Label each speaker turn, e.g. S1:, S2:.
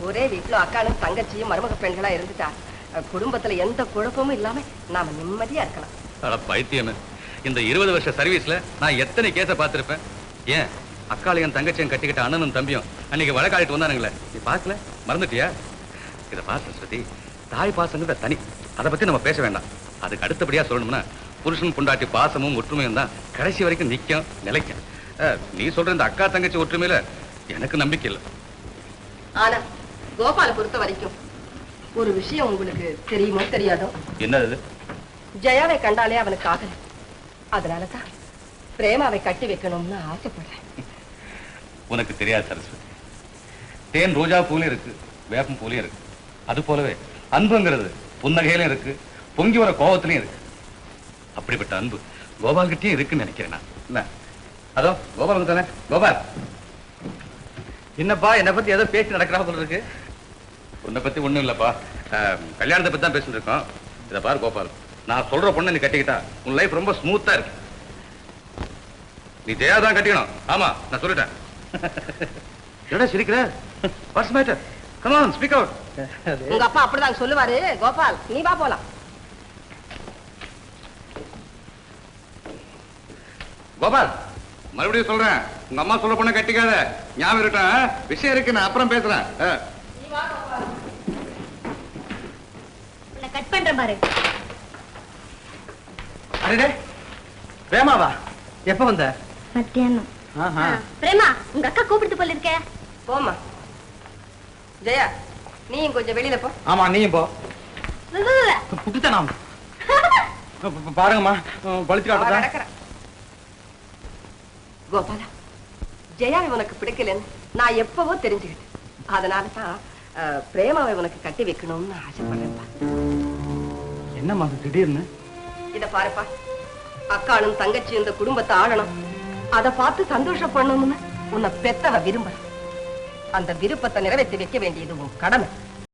S1: ஒரே வீட்டுல அக்கானும் தங்கச்சியும் மருமக பெண்களா இருந்துட்டா குடும்பத்துல எந்த குழப்பமும் இல்லாம நாம நிம்மதியா இருக்கலாம்.
S2: பைத்தியமே, இந்த 20 வருஷ சர்வீஸ்ல நான் எத்தனை கேஸ பார்த்திருப்பேன். ஏன் அக்காளையும் தங்கச்சியும் கட்டிக்கிட்ட அண்ணனும் தம்பியும் அன்னைக்கு வழக்காடிட்டு வந்தானுங்களே, நீ பார்க்கல? மறந்துட்டியா? இதை பார்த்து சரஸ்வதி, தாய் பாசங்கிறத தனி, அதை பத்தி நம்ம பேச வேண்டாம். அதுக்கு அடுத்தபடியா சொல்லணும்னா புருஷன் பொண்டாட்டி பாசமும் ஒற்றுமையும் தான் கடைசி வரைக்கும் நிற்கும் நிலைக்கும். நீ சொல்ற இந்த அக்கா தங்கச்சி ஒற்றுமையில எனக்கு நம்பிக்கை இல்லை.
S1: ஆனா கோபால பொறுத்த வரைக்கும் ஒரு விஷயம் உங்களுக்கு தெரியுமோ தெரியாதோ?
S2: என்னது?
S1: ஜெயாவை கண்டாலே அவனுக்கு ஆகல. அதனாலதான் பிரேமாவை கட்டி வைக்கணும்னு ஆசைப்படுறேன்.
S2: உனக்கு தெரியாது சரஸ்வதி, தேன் ரோஜா பூலையும் இருக்கு, வேப்பம் பூலையும் இருக்கு. அது போலவே அன்புங்கிறது புன்னகையிலும் இருக்கு, பொங்கி வர கோபத்திலையும் இருக்கு. அப்படிப்பட்ட அன்பு கோபால் கிட்டயும் இருக்குன்னு நினைக்கிறேன் நான். என்ன அதோ கோபால் தானே? கோபால், என்னப்பா என்னை பத்தி ஏதோ பேச்சு நடக்கிறா போல இருக்கு? உன்னை பத்தி ஒண்ணும் இல்லப்பா, கல்யாணத்தை பத்தி தான் பேசிட்டு இருக்கோம். இதை பாரு கோபால், நான் சொல்ற பொண்ணை நீ கட்டிக்கிட்டா உன் லைஃப் ரொம்ப ஸ்மூத்தா இருக்கு. நீ ஜெயா தான் கட்டிக்கணும். ஆமா, நான் சொல்லிட்டேன். என்ன சிரிக்கிற? What's matter? Come on, speak out.
S1: உங்க அப்பா அப்படிதான் சொல்லுவாரு. கோபால், நீ வா போலாம்.
S2: கோபால், மறுபடியும் சொல்றேன், உங்க அம்மா சொல்ல பொண்ணை கட்டிக்காத. ஞாபகம் இருக்கட்டும். விஷயம் இருக்கு, நான் அப்புறம் பேசுறேன்.
S3: கட் பண்ற பாரு.
S4: அரே பிரேமாவா? எப்ப வந்த?
S3: மத்தியானம். பிரேமா, உங்க அக்கா கூப்பிட்டு போல இருக்க.
S1: போமா. ஜெயா, நீயும் கொஞ்சம் வெளியில போ.
S4: ஆமா, நீயும் போ. புட்டுத்தனா பாருங்கம்மா, பழிச்சு காட்டுறா.
S1: கோபாலா, ஜெயாவை உனக்கு பிடிக்கலன்னு நான் எப்பவோ தெரிஞ்சுக்கிட்டேன். அதனாலதான் பிரேமாவை உனக்கு கட்டி வைக்கணும்னு ஆசைப்படுறேன்ப்பா.
S4: என்னம்மா திடீர்னு?
S1: இத பாருப்பா, அக்கானும் தங்கச்சி இந்த குடும்பத்தை ஆளணும், அதை பார்த்து சந்தோஷப்படணும்னு உன்னை பெத்தவ விரும்புற. அந்த விருப்பத்தை நிறைவேற்றி வைக்க வேண்டியது உன் கடமை.